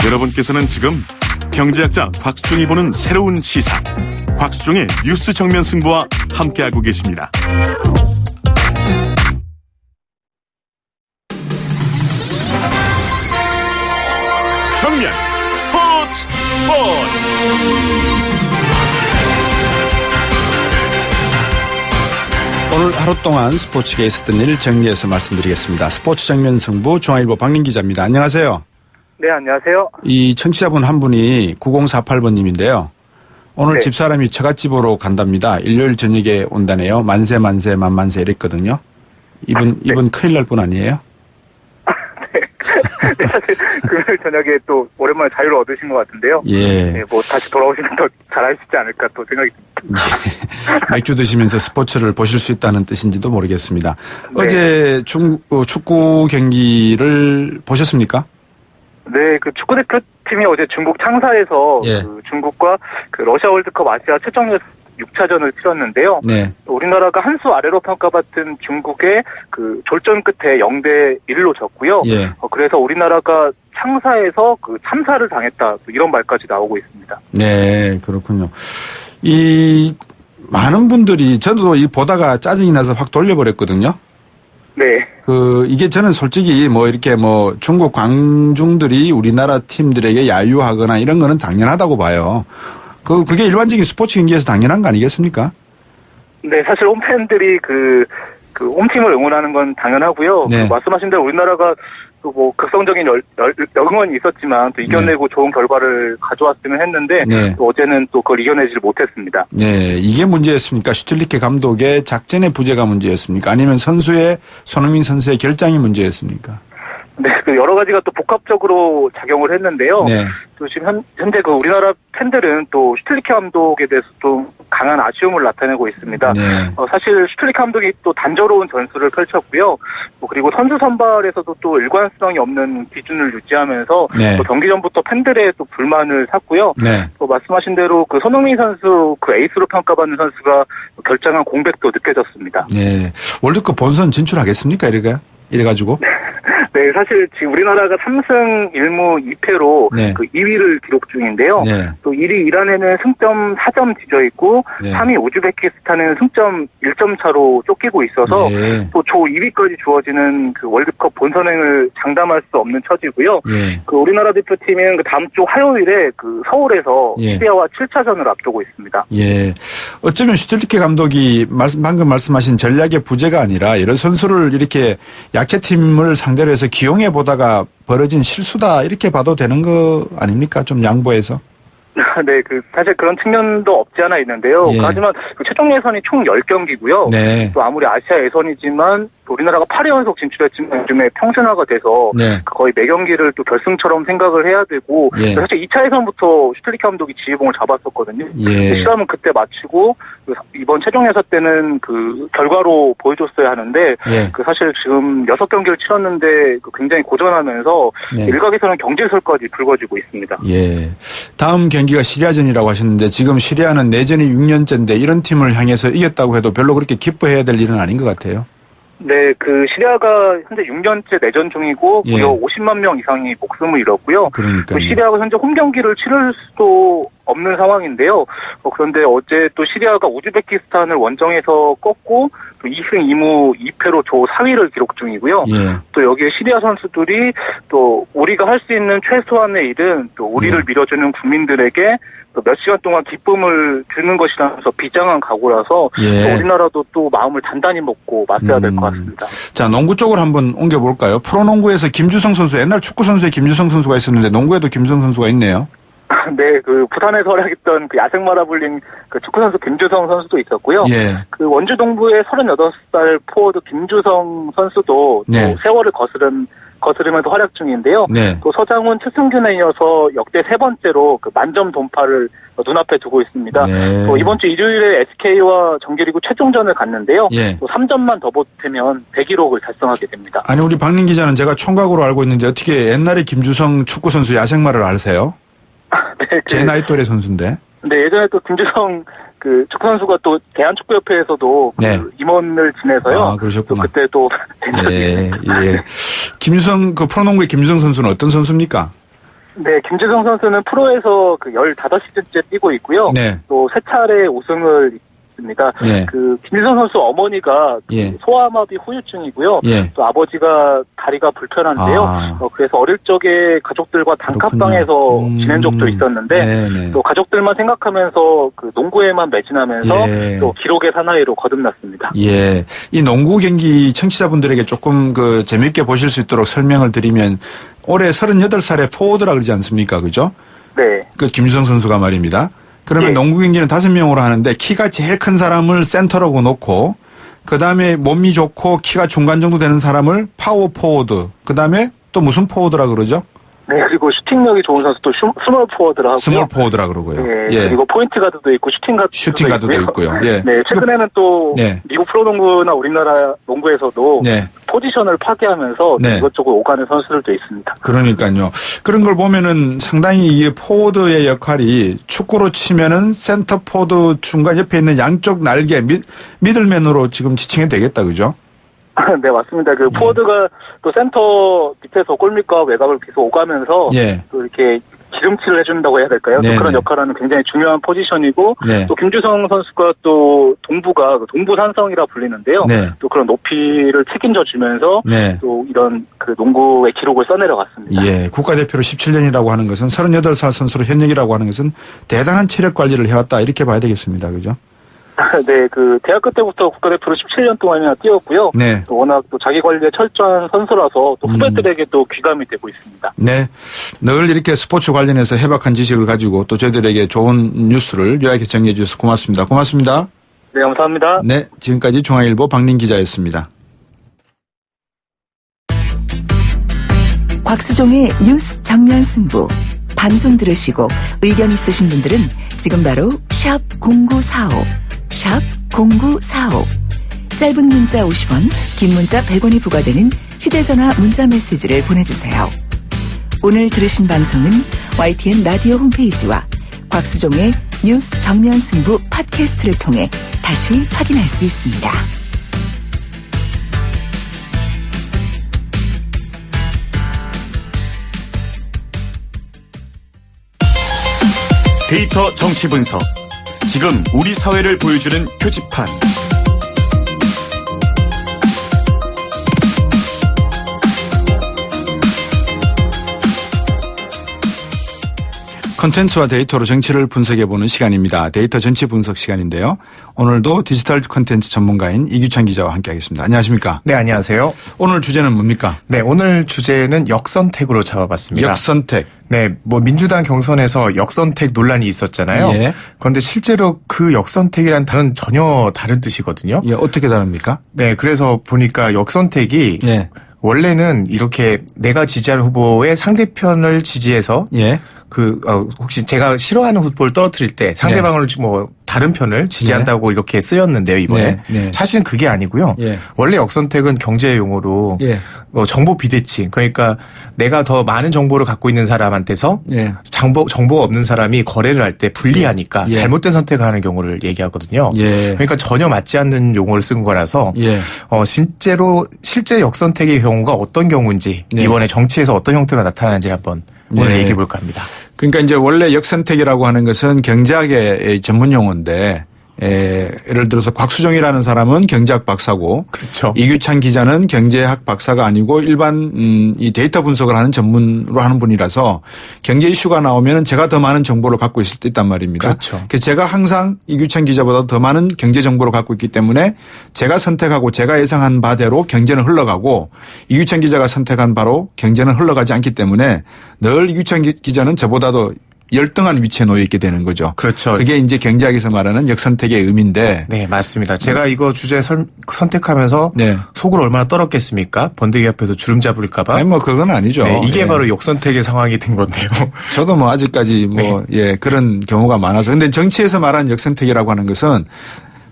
여러분께서는 지금 경제학자 곽수종이 보는 새로운 시사, 곽수종의 뉴스 정면 승부와 함께하고 계십니다. 정면 스포츠. 오늘 하루 동안 스포츠계에 있었던 일 정리해서 말씀드리겠습니다. 스포츠 정면 승부 중앙일보 박민 기자입니다. 안녕하세요. 네, 안녕하세요. 이 청취자분 한 분이 9048번님인데요. 오늘 네. 집사람이 처갓집으로 간답니다. 일요일 저녁에 온다네요. 만세 만세 만만세 이랬거든요. 이분 큰일 날 분 아니에요? 네, 사실 금요일 저녁에 또 오랜만에 자유를 얻으신 것 같은데요. 예. 네, 뭐 다시 돌아오시면 더 잘하시지 않을까 또 생각이 듭니다. 맥주 드시면서 스포츠를 보실 수 있다는 뜻인지도 모르겠습니다. 네. 어제 축구 경기를 보셨습니까? 네, 그 축구 대표팀이 어제 중국 창사에서 예. 그 중국과 그 러시아 월드컵 아시아 최종예선 6차전을 치렀는데요. 네. 우리나라가 한 수 아래로 평가받은 중국의 그 졸전 끝에 0대1로 졌고요. 예. 그래서 우리나라가 창사에서 그 참사를 당했다, 이런 말까지 나오고 있습니다. 네, 그렇군요. 이 많은 분들이 저도 이 보다가 짜증이 나서 확 돌려버렸거든요. 네. 이게 저는 솔직히 이렇게 중국 광중들이 우리나라 팀들에게 야유하거나 이런 거는 당연하다고 봐요. 그게 일반적인 스포츠 경기에서 당연한 거 아니겠습니까? 네, 사실 홈팬들이 그 홈팀을 응원하는 건 당연하고요. 네. 말씀하신 대로 우리나라가 또 극성적인 영원이 있었지만 또 이겨내고 좋은 결과를 가져왔으면 했는데 네. 또 어제는 또 그걸 이겨내지를 못했습니다. 네, 이게 문제였습니까? 슈틸리케 감독의 작전의 부재가 문제였습니까? 아니면 손흥민 선수의 결장이 문제였습니까? 네, 여러 가지가 또 복합적으로 작용을 했는데요. 네. 또 지금 현재 우리나라 팬들은 또 슈틸리케 감독에 대해서 좀 강한 아쉬움을 나타내고 있습니다. 네. 사실 슈틸리케 감독이 또 단조로운 전술을 펼쳤고요. 그리고 선수 선발에서도 또 일관성이 없는 기준을 유지하면서 네. 또 경기 전부터 팬들의 또 불만을 샀고요. 네. 또 말씀하신 대로 손흥민 선수 에이스로 평가받는 선수가 결장한 공백도 느껴졌습니다. 네. 월드컵 본선 진출하겠습니까? 이래가지고? 네, 사실 지금 우리나라가 3승 1무 2패로 네. 2위를 기록 중인데요. 네. 또 1위 이란에는 승점 4점 뒤져 있고 네. 3위 우즈베키스탄은 승점 1점 차로 쫓기고 있어서 네. 또 조 2위까지 주어지는 월드컵 본선행을 장담할 수 없는 처지고요. 예. 우리나라 대표팀은 다음 주 화요일에 서울에서 예. 시리아와 7차전을 앞두고 있습니다. 예. 어쩌면 슈틸리케 감독이 방금 말씀하신 전략의 부재가 아니라 여러 선수를 이렇게 약체팀을 상대로 해서 기용해 보다가 벌어진 실수다 이렇게 봐도 되는 거 아닙니까? 좀 양보해서. 네, 사실 그런 측면도 없지 않아 있는데요. 예. 하지만 최종 예선이 총 10경기고요. 네. 또 아무리 아시아 예선이지만 우리나라가 8회 연속 진출했지만 요즘에 평준화가 돼서 네. 거의 매 경기를 또 결승처럼 생각을 해야 되고 예. 사실 2차 예선부터 슈틸리케 감독이 지휘봉을 잡았었거든요. 예. 시험은 그때 마치고 이번 최종 예선 때는 결과로 보여줬어야 하는데 예. 사실 지금 6경기를 치렀는데 굉장히 고전하면서 네. 일각에서는 경질설까지 불거지고 있습니다. 예. 다음 경기가 시리아전이라고 하셨는데 지금 시리아는 내전이 6년째인데 이런 팀을 향해서 이겼다고 해도 별로 그렇게 기뻐해야 될 일은 아닌 것 같아요. 네, 시리아가 현재 6년째 내전 중이고 예. 무려 50만 명 이상이 목숨을 잃었고요. 그러니까요. 시리아가 현재 홈 경기를 치를 수도 없는 상황인데요. 그런데 어제 또 시리아가 우즈베키스탄을 원정에서 꺾고 또 2승 2무 2패로 조 4위를 기록 중이고요. 예. 또 여기에 시리아 선수들이 또 우리가 할 수 있는 최소한의 일은 또 우리를 밀어주는 국민들에게 또 몇 시간 동안 기쁨을 주는 것이라면서 비장한 각오라서 예. 또 우리나라도 또 마음을 단단히 먹고 맞서야 될 것 같습니다. 자, 농구 쪽으로 한번 옮겨볼까요? 프로농구에서 김주성 선수, 옛날 축구 선수에 김주성 선수가 있었는데 농구에도 김주성 선수가 있네요. 네, 부산에서 활약했던 야생마라 불린 축구 선수 김주성 선수도 있었고요. 예. 원주 동부의 38살 포워드 김주성 선수도 네. 또 세월을 거스르면서 활약 중인데요. 네. 또 서장훈, 최승균에 이어서 역대 3번째로 만점 돌파를 눈앞에 두고 있습니다. 네. 또 이번 주 일요일에 SK와 정규리그 최종전을 갔는데요. 예. 또 3점만 더 보태면 대기록을 달성하게 됩니다. 아니, 우리 박민 기자는 제가 총각으로 알고 있는데 어떻게 옛날에 김주성 축구 선수 야생마를 아세요? 네, 제 나이 또래 선수인데. 네, 예전에 또 김주성 축구 선수가 또 대한축구협회에서도 네. 임원을 지내서요. 아, 그러셨구나. 또 그때 또 예. 김주성 프로농구의 김주성 선수는 어떤 선수입니까? 네, 김주성 선수는 프로에서 그 15시즌째 뛰고 있고요. 네. 또 3차례 우승을 있습니다. 예. 그 김주성 선수 어머니가 그 예. 소아마비 후유증이고요. 예. 또 아버지가 다리가 불편한데요. 아. 그래서 어릴 적에 가족들과 단칸방에서 지낸 적도 있었는데 네네. 또 가족들만 생각하면서 그 농구에만 매진하면서 예. 또 기록의 사나이로 거듭났습니다. 예. 이 농구 경기 청취자분들에게 조금 그 재밌게 보실 수 있도록 설명을 드리면 올해 38살에 포워드라 그러지 않습니까? 그죠? 네. 그 김주성 선수가 말입니다. 그러면 예. 농구 경기는 5명으로 하는데 키가 제일 큰 사람을 센터로 놓고 그다음에 몸이 좋고 키가 중간 정도 되는 사람을 파워 포워드 그다음에 또 무슨 포워드라 그러죠? 네, 그리고 슈팅력이 좋은 선수 또 스몰 포워드라 하고요. 스몰 포워드라 그러고요. 네, 예. 그리고 포인트 가드도 있고 슈팅 가드도 있고요. 예. 네, 최근에는 또 네. 미국 프로농구나 우리나라 농구에서도 네. 포지션을 파괴하면서 네. 이것저것 오가는 선수들도 있습니다. 그러니까요. 그런 걸 보면은 상당히 이 포워드의 역할이 축구로 치면은 센터 포워드 중간 옆에 있는 양쪽 날개 미들맨으로 지금 지칭해도 되겠다. 그죠? 네, 맞습니다. 그 포워드가 또 센터 밑에서 골밑과 외곽을 계속 오가면서 예. 또 이렇게 기름칠을 해준다고 해야 될까요? 또 네네. 그런 역할을 하는 굉장히 중요한 포지션이고 네. 또 김주성 선수가 또 동부가 동부산성이라 불리는데요. 네. 또 그런 높이를 책임져 주면서 네. 또 이런 그 농구의 기록을 써내려갔습니다. 예. 국가대표로 17년이라고 하는 것은 38살 선수로 현역이라고 하는 것은 대단한 체력 관리를 해왔다. 이렇게 봐야 되겠습니다. 그죠? 네, 그 대학교 때부터 국가대표로 17년 동안이나 뛰었고요. 네. 또 워낙 또 자기 관리에 철저한 선수라서 또 후배들에게도 귀감이 되고 있습니다. 네. 늘 이렇게 스포츠 관련해서 해박한 지식을 가지고 또 저희들에게 좋은 뉴스를 요약해 정리해 주셔서 고맙습니다. 고맙습니다. 네, 감사합니다. 네. 지금까지 중앙일보 박린 기자였습니다. 곽수종의 뉴스 정면 승부. 방송 들으시고 의견 있으신 분들은 지금 바로 샵 0945, 샵 0945. 짧은 문자 50원, 긴 문자 100원이 부과되는 휴대전화 문자 메시지를 보내주세요. 오늘 들으신 방송은 YTN 라디오 홈페이지와 곽수종의 뉴스 정면 승부 팟캐스트를 통해 다시 확인할 수 있습니다. 데이터 정치 분석. 지금 우리 사회를 보여주는 표지판. 콘텐츠와 데이터로 정치를 분석해보는 시간입니다. 데이터 정치 분석 시간인데요. 오늘도 디지털 콘텐츠 전문가인 이규찬 기자와 함께하겠습니다. 안녕하십니까? 네, 안녕하세요. 오늘 주제는 뭡니까? 네, 오늘 주제는 역선택으로 잡아봤습니다. 역선택. 네, 뭐 민주당 경선에서 역선택 논란이 있었잖아요. 예. 그런데 실제로 그 역선택이란 단어는 전혀 다른 뜻이거든요. 예, 어떻게 다릅니까? 네, 그래서 보니까 역선택이 예. 원래는 이렇게 내가 지지하는 후보의 상대편을 지지해서 예. 혹시 제가 싫어하는 후보를 떨어뜨릴 때 상대방을 뭐 다른 편을 지지한다고 이렇게 쓰였는데요, 이번에. 네, 네. 사실은 그게 아니고요. 예. 원래 역선택은 경제 용어로 예. 정보 비대칭, 그러니까 내가 더 많은 정보를 갖고 있는 사람한테서 예. 정보가 없는 사람이 거래를 할 때 불리하니까 예. 잘못된 선택을 하는 경우를 얘기하거든요. 예. 그러니까 전혀 맞지 않는 용어를 쓴 거라서 예. 실제 역선택의 경우가 어떤 경우인지 네. 이번에 정치에서 어떤 형태로 나타나는지 한번 오늘 네. 얘기해 볼까 합니다. 그러니까 이제 원래 역선택이라고 하는 것은 경제학의 전문 용어인데 예를 들어서 곽수종이라는 사람은 경제학 박사고 그렇죠. 이규찬 기자는 경제학 박사가 아니고 일반 이 데이터 분석을 하는 전문으로 하는 분이라서 경제 이슈가 나오면 제가 더 많은 정보를 갖고 있을 때 있단 말입니다. 그렇죠. 그래서 제가 항상 이규찬 기자보다 더 많은 경제 정보를 갖고 있기 때문에 제가 선택하고 제가 예상한 바대로 경제는 흘러가고 이규찬 기자가 선택한 바로 경제는 흘러가지 않기 때문에 늘 이규찬 기자는 저보다도 열등한 위치에 놓여 있게 되는 거죠. 그렇죠. 그게 이제 경제학에서 말하는 역선택의 의미인데. 네, 맞습니다. 제가 이거 주제 선택하면서 네. 속을 얼마나 떨었겠습니까? 번데기 앞에서 주름 잡을까봐. 아니 뭐 그건 아니죠. 네, 이게 예. 바로 역선택의 상황이 된 건데요. 저도 뭐 아직까지 뭐 예, 그런 경우가 많아서. 근데 정치에서 말하는 역선택이라고 하는 것은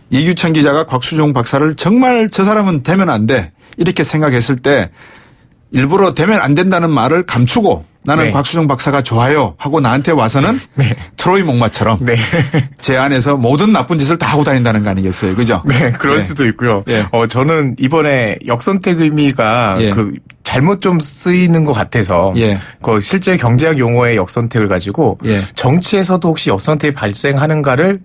이규찬 기자가 곽수종 박사를 정말 저 사람은 되면 안 돼. 이렇게 생각했을 때 일부러 되면 안 된다는 말을 감추고 나는 네. 곽수종 박사가 좋아요 하고 나한테 와서는 네. 트로이 목마처럼 네. 제 안에서 모든 나쁜 짓을 다 하고 다닌다는 거 아니겠어요. 그죠? 네, 그럴 네. 수도 있고요. 예. 저는 이번에 역선택 의미가 예. 잘못 좀 쓰이는 것 같아서 예. 그 실제 경제학 용어의 역선택을 가지고 예. 정치에서도 혹시 역선택이 발생하는가를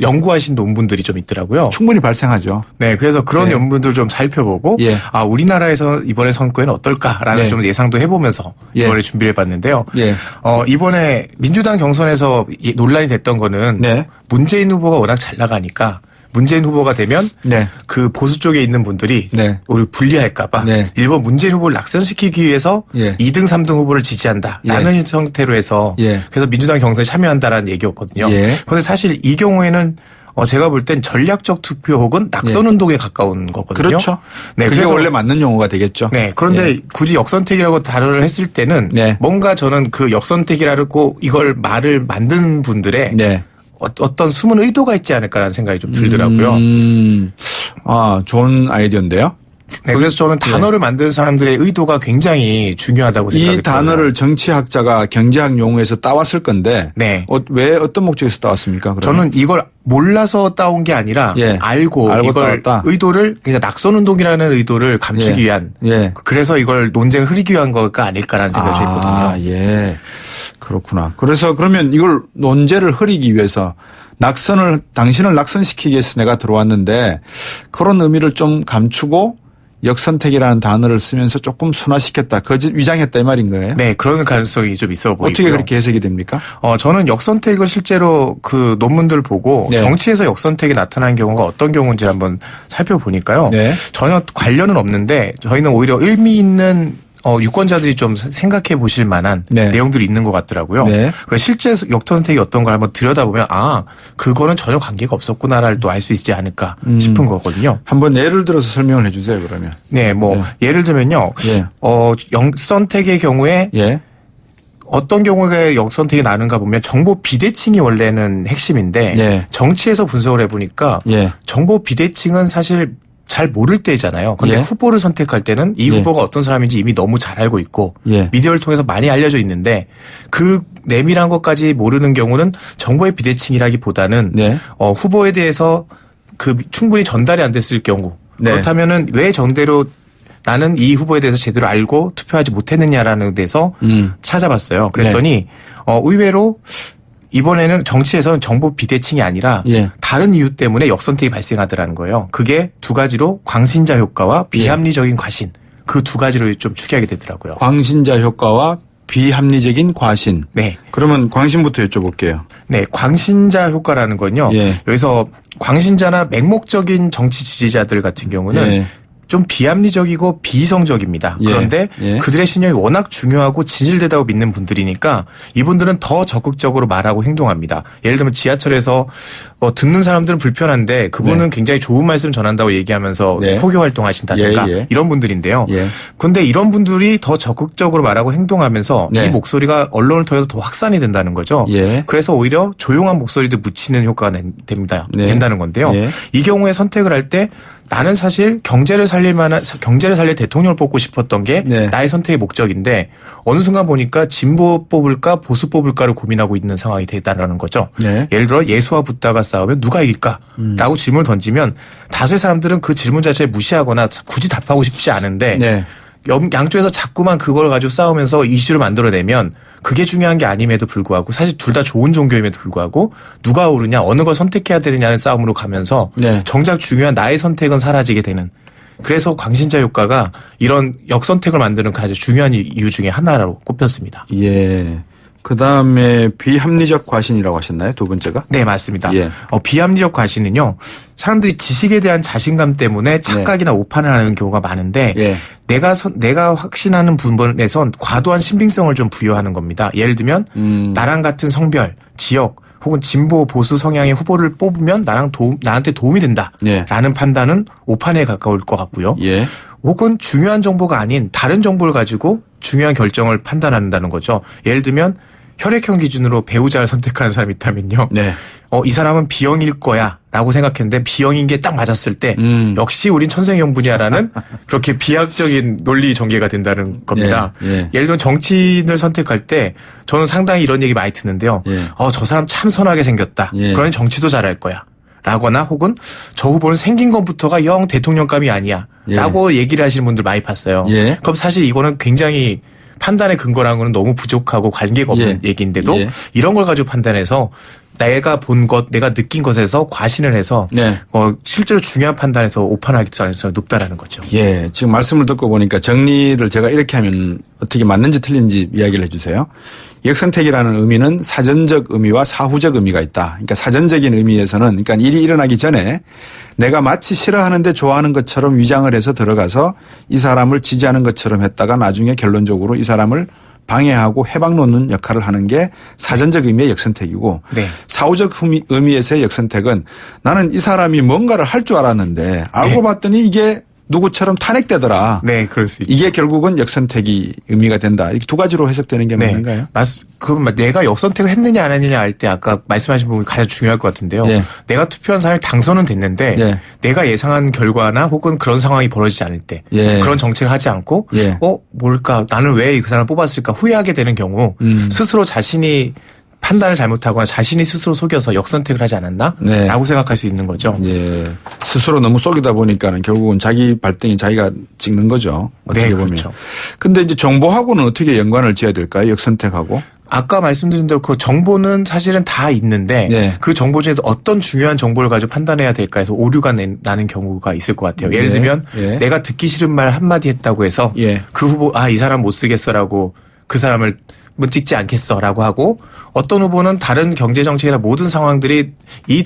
연구하신 논문들이 좀 있더라고요. 충분히 발생하죠. 네, 그래서 그런 예. 논문들 좀 살펴보고 예. 우리나라에서 이번에 선거에는 어떨까라는 예. 좀 예상도 해보면서 예. 이번에 준비를 해봤는데요. 예. 이번에 민주당 경선에서 논란이 됐던 거는 네. 문재인 후보가 워낙 잘 나가니까 문재인 후보가 되면 네. 그 보수 쪽에 있는 분들이 네. 우리 불리할까봐 네. 일본 문재인 후보를 낙선시키기 위해서 예. 2등, 3등 후보를 지지한다라는 형태로 해서 예. 그래서 민주당 경선에 참여한다라는 얘기였거든요. 예. 그런데 사실 이 경우에는 제가 볼 땐 전략적 투표 혹은 낙선 운동에 가까운 거거든요. 그렇죠. 네, 그게 그래서 원래 맞는 용어가 되겠죠. 네, 그런데 예. 굳이 역선택이라고 단어를 했을 때는 네. 뭔가 저는 그 역선택이라고 이걸 말을 만든 분들의 네. 어떤 숨은 의도가 있지 않을까라는 생각이 좀 들더라고요. 좋은 아이디어인데요. 네, 그래서 저는 단어를 만드는 사람들의 의도가 굉장히 중요하다고 생각이 이 단어를 정치학자가 경제학 용어에서 따왔을 건데 네. 왜 어떤 목적에서 따왔습니까? 그러면? 저는 이걸 몰라서 따온 게 아니라 예. 알고 이걸 따왔다. 의도를 그냥 낙선운동이라는 의도를 감추기 예. 위한 예. 그래서 이걸 논쟁을 흐리기 위한 거가 아닐까라는 생각이 했거든요. 예. 그렇구나. 그래서 그러면 이걸 논제를 흐리기 위해서 당신을 낙선시키기 위해서 내가 들어왔는데 그런 의미를 좀 감추고 역선택이라는 단어를 쓰면서 조금 순화시켰다. 거짓 위장했다 이 말인 거예요? 네, 그런 가능성이 좀 있어 보이고요. 어떻게 그렇게 해석이 됩니까? 저는 역선택을 실제로 그 논문들을 보고 네. 정치에서 역선택이 나타난 경우가 어떤 경우인지 한번 살펴보니까요. 네. 전혀 관련은 없는데 저희는 오히려 의미 있는 유권자들이 좀 생각해 보실 만한 네. 내용들이 있는 것 같더라고요. 네. 그 실제 역선택이 어떤 걸 한번 들여다보면 그거는 전혀 관계가 없었구나를 또 알 수 있지 않을까 싶은 거거든요. 한번 예를 들어서 설명을 해 주세요, 그러면. 네, 예를 들면요. 예. 역선택의 경우에 예. 어떤 경우에 역선택이 나는가 보면 정보 비대칭이 원래는 핵심인데 예. 정치에서 분석을 해보니까 예. 정보 비대칭은 사실 잘 모를 때잖아요. 그런데 예. 후보를 선택할 때는 이 예. 후보가 어떤 사람인지 이미 너무 잘 알고 있고 예. 미디어를 통해서 많이 알려져 있는데 그 내밀한 것까지 모르는 경우는 정보의 비대칭이라기보다는 네. 후보에 대해서 충분히 전달이 안 됐을 경우 네. 그렇다면은 왜 정대로 나는 이 후보에 대해서 제대로 알고 투표하지 못했느냐라는 데서 찾아봤어요. 그랬더니 의외로 이번에는 정치에서는 정보 비대칭이 아니라 예. 다른 이유 때문에 역선택이 발생하더라는 거예요. 그게 두 가지로 광신자 효과와 비합리적인 과신 그 두 가지로 좀 추기하게 되더라고요. 광신자 효과와 비합리적인 과신. 네. 그러면 광신부터 여쭤볼게요. 네, 광신자 효과라는 건요. 예. 여기서 광신자나 맹목적인 정치 지지자들 같은 경우는 예. 좀 비합리적이고 비이성적입니다. 예. 그런데 예. 그들의 신념이 워낙 중요하고 진실되다고 믿는 분들이니까 이분들은 더 적극적으로 말하고 행동합니다. 예를 들면 지하철에서 듣는 사람들은 불편한데 그분은 네. 굉장히 좋은 말씀 전한다고 얘기하면서 네. 포교 활동하신다든가 예, 예. 이런 분들인데요. 예. 그런데 이런 분들이 더 적극적으로 말하고 행동하면서 네. 이 목소리가 언론을 통해서 더 확산이 된다는 거죠. 예. 그래서 오히려 조용한 목소리도 묻히는 효과가 네. 된다는 건데요. 예. 이 경우에 선택을 할 때 나는 사실 경제를 살릴 대통령을 뽑고 싶었던 게 네. 나의 선택의 목적인데 어느 순간 보니까 진보 뽑을까 보수 뽑을까를 고민하고 있는 상황이 됐다는 거죠. 네. 예를 들어 예수와 붓다가 싸우면 누가 이길까라고 질문을 던지면 다수의 사람들은 그 질문 자체를 무시하거나 굳이 답하고 싶지 않은데 네. 양쪽에서 자꾸만 그걸 가지고 싸우면서 이슈를 만들어내면 그게 중요한 게 아님에도 불구하고 사실 둘 다 좋은 종교임에도 불구하고 누가 옳으냐 어느 걸 선택해야 되느냐는 싸움으로 가면서 네. 정작 중요한 나의 선택은 사라지게 되는 그래서 광신자 효과가 이런 역선택을 만드는 가장 중요한 이유 중에 하나로 꼽혔습니다. 예. 그 다음에 비합리적 과신이라고 하셨나요? 두 번째가? 네, 맞습니다. 예. 비합리적 과신은요, 사람들이 지식에 대한 자신감 때문에 착각이나 오판을 하는 경우가 많은데, 예. 내가 확신하는 부분에선 과도한 신빙성을 좀 부여하는 겁니다. 예를 들면, 나랑 같은 성별, 지역, 혹은 진보 보수 성향의 후보를 뽑으면 나한테 도움이 된다. 예. 라는 판단은 오판에 가까울 것 같고요. 예. 혹은 중요한 정보가 아닌 다른 정보를 가지고 중요한 결정을 판단한다는 거죠. 예를 들면 혈액형 기준으로 배우자를 선택하는 사람이 있다면요. 네. 이 사람은 B형일 거야 라고 생각했는데 B형인 게 딱 맞았을 때 역시 우린 천생연분이야라는 그렇게 비약적인 논리 전개가 된다는 겁니다. 예, 예. 예를 들면 정치인을 선택할 때 저는 상당히 이런 얘기 많이 듣는데요. 예. 저 사람 참 선하게 생겼다. 예. 그러니 정치도 잘할 거야. 라거나 혹은 저 후보는 생긴 것부터가 영 대통령감이 아니야. 예. 라고 얘기를 하시는 분들 많이 봤어요. 예. 그럼 사실 이거는 굉장히 판단의 근거랑은 너무 부족하고 관계가 없는 예. 얘기인데도 예. 이런 걸 가지고 판단해서 내가 본 것, 내가 느낀 것에서 과신을 해서 네. 실제로 중요한 판단에서 오판하기 가능성이 높다라는 거죠. 예, 지금 말씀을 듣고 보니까 정리를 제가 이렇게 하면 어떻게 맞는지 틀린지 이야기를 해주세요. 역선택이라는 의미는 사전적 의미와 사후적 의미가 있다. 그러니까 사전적인 의미에서는 그러니까 일이 일어나기 전에 내가 마치 싫어하는데 좋아하는 것처럼 위장을 해서 들어가서 이 사람을 지지하는 것처럼 했다가 나중에 결론적으로 이 사람을 방해하고 해방 놓는 역할을 하는 게 사전적 의미의 역선택이고 네. 사후적 의미에서의 역선택은 나는 이 사람이 뭔가를 할 줄 알았는데 알고 네. 봤더니 이게 누구처럼 탄핵되더라. 네, 그럴 수 있죠. 이게 결국은 역선택이 의미가 된다. 이렇게 두 가지로 해석되는 게 맞는가요? 그럼 내가 역선택을 했느냐 안 했느냐 할 때 아까 말씀하신 부분이 가장 중요할 것 같은데요. 예. 내가 투표한 사람이 당선은 됐는데 예. 내가 예상한 결과나 혹은 그런 상황이 벌어지지 않을 때 예. 그런 정책을 하지 않고 예. 뭘까 나는 왜 그 사람을 뽑았을까 후회하게 되는 경우 스스로 자신이 판단을 잘못하거나 자신이 스스로 속여서 역선택을 하지 않았나? 네. 라고 생각할 수 있는 거죠. 예. 스스로 너무 속이다 보니까는 결국은 자기 발등에 자기가 찍는 거죠. 어떻게 네, 보면. 그렇죠. 근데 이제 정보하고는 어떻게 연관을 지어야 될까요? 역선택하고. 아까 말씀드린 대로 그 정보는 사실은 다 있는데 네. 그 정보 중에도 어떤 중요한 정보를 가지고 판단해야 될까 해서 오류가 나는 경우가 있을 것 같아요. 예를 네. 들면 예. 내가 듣기 싫은 말 한마디 했다고 해서 예. 그 후보 이 사람 못 쓰겠어라고 그 사람을 찍지 않겠어라고 하고 어떤 후보는 다른 경제정책이나 모든 상황들이 이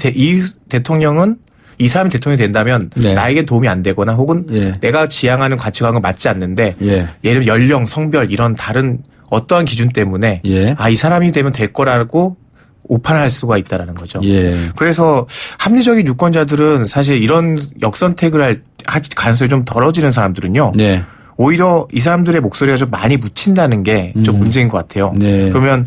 대통령은 이 사람이 대통령이 된다면 네. 나에겐 도움이 안 되거나 혹은 예. 내가 지향하는 가치관과 맞지 않는데 예. 예를 들면 연령, 성별 이런 다른 어떠한 기준 때문에 예. 이 사람이 되면 될 거라고 오판할 수가 있다라는 거죠. 예. 그래서 합리적인 유권자들은 사실 이런 역선택을 할 가능성이 좀 덜어지는 사람들은요. 네. 오히려 이 사람들의 목소리가 좀 많이 묻힌다는 게 좀 문제인 것 같아요. 네. 그러면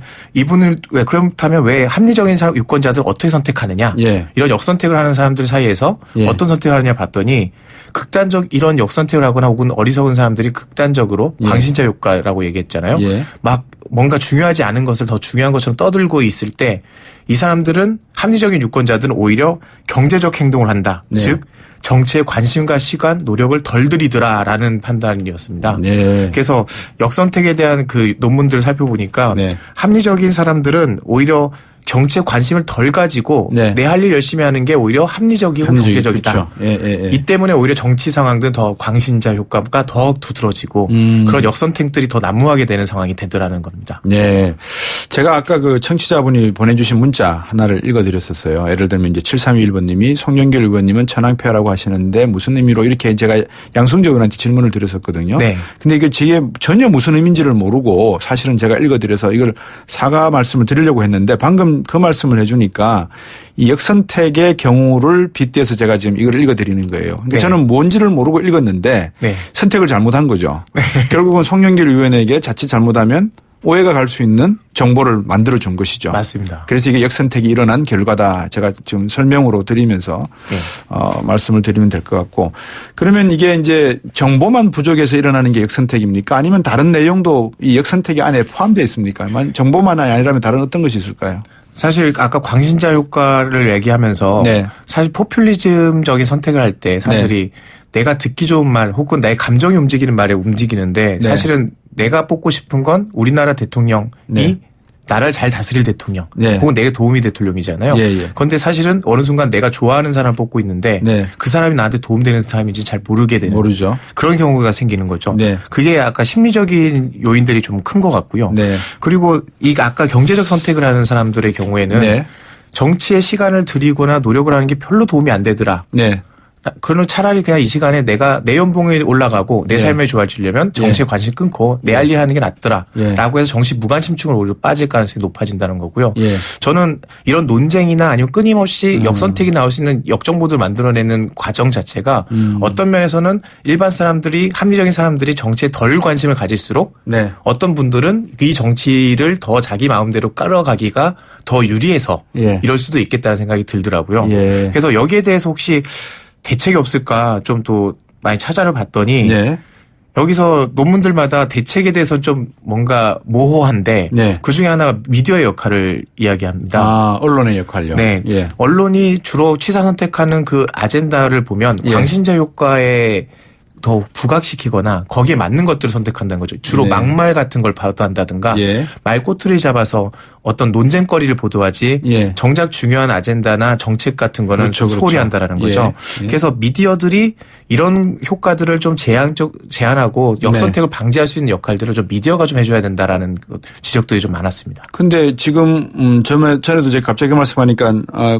그렇다면 왜 합리적인 유권자들 어떻게 선택하느냐? 예. 이런 역선택을 하는 사람들 사이에서 예. 어떤 선택을 하느냐 봤더니 극단적 이런 역선택을 하거나 혹은 어리석은 사람들이 극단적으로 예. 광신자 효과라고 얘기했잖아요. 예. 막 뭔가 중요하지 않은 것을 더 중요한 것처럼 떠들고 있을 때 이 사람들은 합리적인 유권자들은 오히려 경제적 행동을 한다. 네. 즉 정치에 관심과 시간, 노력을 덜 들이더라라는 판단이었습니다. 네. 그래서 역선택에 대한 그 논문들을 살펴보니까 네. 합리적인 사람들은 오히려 정치에 관심을 덜 가지고 네. 내 할 일 열심히 하는 게 오히려 합리적이고 경제적이다. 그렇죠. 예. 이 때문에 오히려 정치 상황들은 더 광신자 효과가 더 두드러지고 그런 역선택들이 더 난무하게 되는 상황이 되더라는 겁니다. 네. 제가 아까 그 청취자분이 보내주신 문자 하나를 읽어드렸었어요. 예를 들면 이제 7321번님이 송영길 의원님은 천황폐하라고 하시는데 무슨 의미로 이렇게 제가 양승조 의원한테 질문을 드렸었거든요. 네. 근데 이게 제게 전혀 무슨 의미인지를 모르고 사실은 제가 읽어드려서 이걸 사과 말씀을 드리려고 했는데 방금 그 말씀을 해주니까 이 역선택의 경우를 빗대서 제가 지금 이걸 읽어드리는 거예요. 그러니까 네. 저는 뭔지를 모르고 읽었는데 네. 선택을 잘못한 거죠. 결국은 송영길 의원에게 자칫 잘못하면 오해가 갈 수 있는 정보를 만들어 준 것이죠. 맞습니다. 그래서 이게 역선택이 일어난 결과다. 제가 지금 설명으로 드리면서 네. 말씀을 드리면 될 것 같고 그러면 이게 이제 정보만 부족해서 일어나는 게 역선택입니까? 아니면 다른 내용도 이 역선택이 안에 포함되어 있습니까? 정보만 아니라면 다른 어떤 것이 있을까요? 사실 아까 광신자 효과를 얘기하면서 네. 사실 포퓰리즘적인 선택을 할 때 사람들이 내가 듣기 좋은 말 혹은 나의 감정이 움직이는 말에 움직이는데 네. 사실은 내가 뽑고 싶은 건 우리나라 대통령이 네. 나라를 잘 다스릴 대통령 네. 혹은 내게 도움이 대통령이잖아요. 예. 그런데 사실은 어느 순간 내가 좋아하는 사람 뽑고 있는데 네. 그 사람이 나한테 도움되는 사람인지 잘 모르게 되는 모르죠. 그런 경우가 생기는 거죠. 네. 그게 아까 심리적인 요인들이 좀 큰 것 같고요. 네. 그리고 이 아까 경제적 선택을 하는 사람들의 경우에는 네. 정치에 시간을 들이거나 노력을 하는 게 별로 도움이 안 되더라. 네. 그러면 차라리 그냥 이 시간에 내가 내 연봉이 올라가고 내 예. 삶이 좋아지려면 정치에 관심 끊고 내 할 일 하는 게 낫더라. 예. 라고 해서 정치 무관심증으로 오히려 빠질 가능성이 높아진다는 거고요. 예. 저는 이런 논쟁이나 아니면 끊임없이 역선택이 나올 수 있는 역정보들을 만들어내는 과정 자체가 어떤 면에서는 일반 사람들이 합리적인 사람들이 정치에 덜 관심을 가질수록 네. 어떤 분들은 이 정치를 더 자기 마음대로 깔아가기가 더 유리해서 예. 이럴 수도 있겠다는 생각이 들더라고요. 예. 그래서 여기에 대해서 혹시 대책이 없을까 좀 또 많이 찾아를 봤더니 네. 여기서 논문들마다 대책에 대해서 좀 뭔가 모호한데 네. 그중에 하나가 미디어의 역할을 이야기합니다. 아, 언론의 역할요. 네. 예. 언론이 주로 취사 선택하는 그 아젠다를 보면 예. 광신자 효과에 더 부각시키거나 거기에 맞는 것들을 선택한다는 거죠. 주로 네. 막말 같은 걸 보도한다든가 예. 말꼬투리 잡아서 어떤 논쟁거리를 보도하지 예. 정작 중요한 아젠다나 정책 같은 거는 그렇죠, 그렇죠. 소홀히 한다라는 거죠. 예. 예. 그래서 미디어들이 이런 효과들을 좀 제한하고 역선택을 방지할 수 있는 역할들을 좀 미디어가 좀 해줘야 된다라는 지적들이 좀 많았습니다. 근데 지금 전에도 제가 갑자기 말씀하니까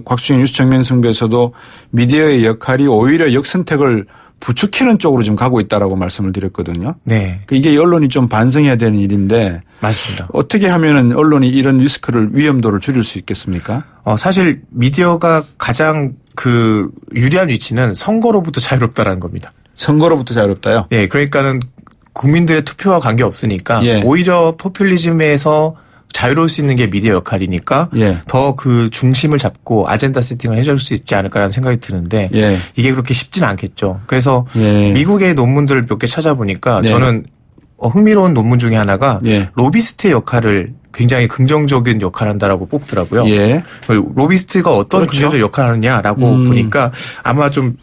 곽수영 뉴스 정면 승부에서도 미디어의 역할이 오히려 역선택을 부추기는 쪽으로 좀 가고 있다라고 말씀을 드렸거든요. 네, 이게 언론이 좀 반성해야 되는 일인데 맞습니다. 어떻게 하면은 언론이 이런 리스크를 위험도를 줄일 수 있겠습니까? 사실 미디어가 가장 그 유리한 위치는 선거로부터 자유롭다라는 겁니다. 선거로부터 자유롭다요? 네, 그러니까는 국민들의 투표와 관계 없으니까 예. 오히려 포퓰리즘에서 자유로울 수 있는 게 미디어 역할이니까 예. 더 그 중심을 잡고 아젠다 세팅을 해줄 수 있지 않을까라는 생각이 드는데 예. 이게 그렇게 쉽지는 않겠죠. 그래서 예. 미국의 논문들을 몇 개 찾아보니까 네. 저는 흥미로운 논문 중에 하나가 예. 로비스트의 역할을 굉장히 긍정적인 역할을 한다라고 뽑더라고요. 예. 로비스트가 어떤 그렇죠. 긍정적 역할을 하느냐라고 보니까 아마 좀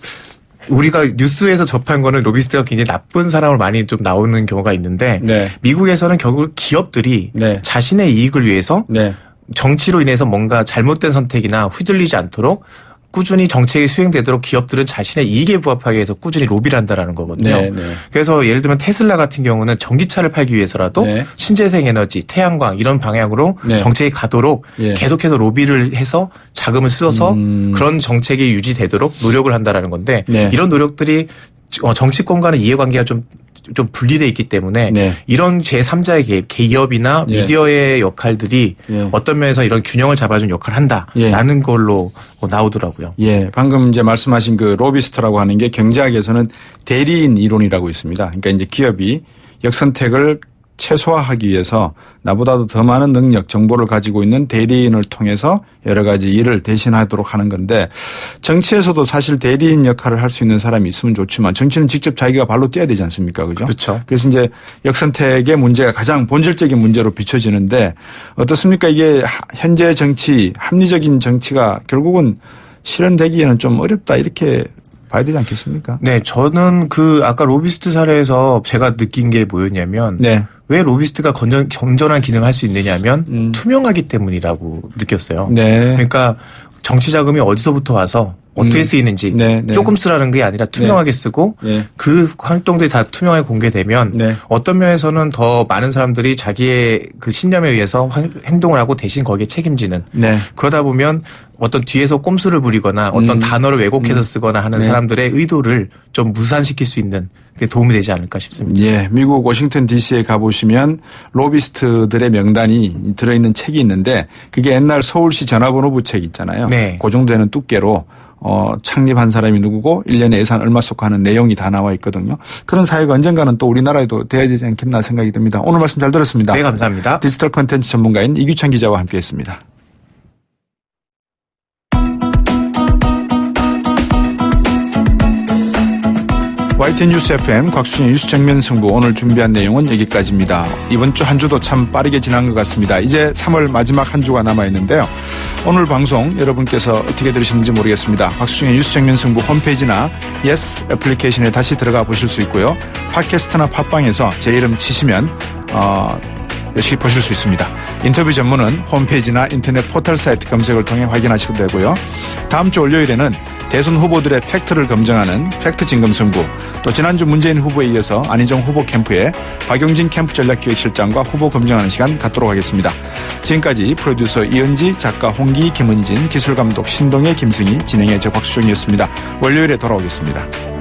우리가 뉴스에서 접한 거는 로비스트가 굉장히 나쁜 사람을 많이 좀 나오는 경우가 있는데 네. 미국에서는 결국 기업들이 네. 자신의 이익을 위해서 네. 정치로 인해서 뭔가 잘못된 선택이나 휘둘리지 않도록 꾸준히 정책이 수행되도록 기업들은 자신의 이익에 부합하게 해서 꾸준히 로비를 한다라는 거거든요. 네, 네. 그래서 예를 들면 테슬라 같은 경우는 전기차를 팔기 위해서라도 네. 신재생 에너지, 태양광 이런 방향으로 네. 정책이 가도록 예. 계속해서 로비를 해서 자금을 써서 그런 정책이 유지되도록 노력을 한다라는 건데 네. 이런 노력들이 정치권과는 이해관계가 좀 분리돼 있기 때문에 네. 이런 제3자의 기업이나 예. 미디어의 역할들이 예. 어떤 면에서 이런 균형을 잡아준 역할을 한다라는 걸로 나오더라고요. 예, 방금 이제 말씀하신 그 로비스트라고 하는 게 경제학에서는 대리인 이론이라고 있습니다. 그러니까 이제 기업이 역선택을 최소화하기 위해서 나보다도 더 많은 능력, 정보를 가지고 있는 대리인을 통해서 여러 가지 일을 대신하도록 하는 건데 정치에서도 사실 대리인 역할을 할 수 있는 사람이 있으면 좋지만 정치는 직접 자기가 발로 뛰어야 되지 않습니까? 그죠? 그렇죠. 그래서 이제 역선택의 문제가 가장 본질적인 문제로 비춰지는데 어떻습니까? 이게 현재 정치, 합리적인 정치가 결국은 실현되기에는 좀 어렵다 이렇게 봐야 되지 않겠습니까? 네, 저는 그 아까 로비스트 사례에서 제가 느낀 게 뭐였냐면 네. 왜 로비스트가 건전한 기능을 할 수 있느냐면 투명하기 때문이라고 느꼈어요. 네. 그러니까 정치 자금이 어디서부터 와서 어떻게 쓰이는지 네, 네. 조금 쓰라는 게 아니라 투명하게 쓰고 네. 그 활동들이 다 투명하게 공개되면 네. 어떤 면에서는 더 많은 사람들이 자기의 그 신념에 의해서 행동을 하고 대신 거기에 책임지는 네. 그러다 보면 어떤 뒤에서 꼼수를 부리거나 어떤 단어를 왜곡해서 쓰거나 하는 네. 사람들의 의도를 좀 무산시킬 수 있는 그게 도움이 되지 않을까 싶습니다. 예, 미국 워싱턴 DC에 가보시면 로비스트들의 명단이 들어있는 책이 있는데 그게 옛날 서울시 전화번호부 책 있잖아요. 네. 그 정도 되는 두께로 창립한 사람이 누구고 1년에 예산 얼마 쏟고 하는 내용이 다 나와 있거든요. 그런 사회가 언젠가는 또 우리나라에도 돼야 되지 않겠나 생각이 듭니다. 오늘 말씀 잘 들었습니다. 네, 감사합니다. 디지털 콘텐츠 전문가인 이규찬 기자와 함께했습니다. YTN 뉴스 FM 곽수진 뉴스 정면 승부 오늘 준비한 내용은 여기까지입니다. 이번 주 한 주도 참 빠르게 지난 것 같습니다. 이제 3월 마지막 한 주가 남아있는데요. 오늘 방송 여러분께서 어떻게 들으셨는지 모르겠습니다. 곽수진의 뉴스 정면 승부 홈페이지나 예스 애플리케이션에 다시 들어가 보실 수 있고요. 팟캐스트나 팟빵에서 제 이름 치시면 열심히 보실 수 있습니다. 인터뷰 전문은 홈페이지나 인터넷 포털 사이트 검색을 통해 확인하셔도 되고요. 다음 주 월요일에는 대선 후보들의 팩트를 검증하는 팩트 진검승부, 또 지난주 문재인 후보에 이어서 안희정 후보 캠프에 박용진 캠프 전략기획실장과 후보 검증하는 시간 갖도록 하겠습니다. 지금까지 프로듀서 이은지, 작가 홍기, 김은진, 기술감독 신동혜, 김승희, 진행의 저 곽수종이었습니다. 월요일에 돌아오겠습니다.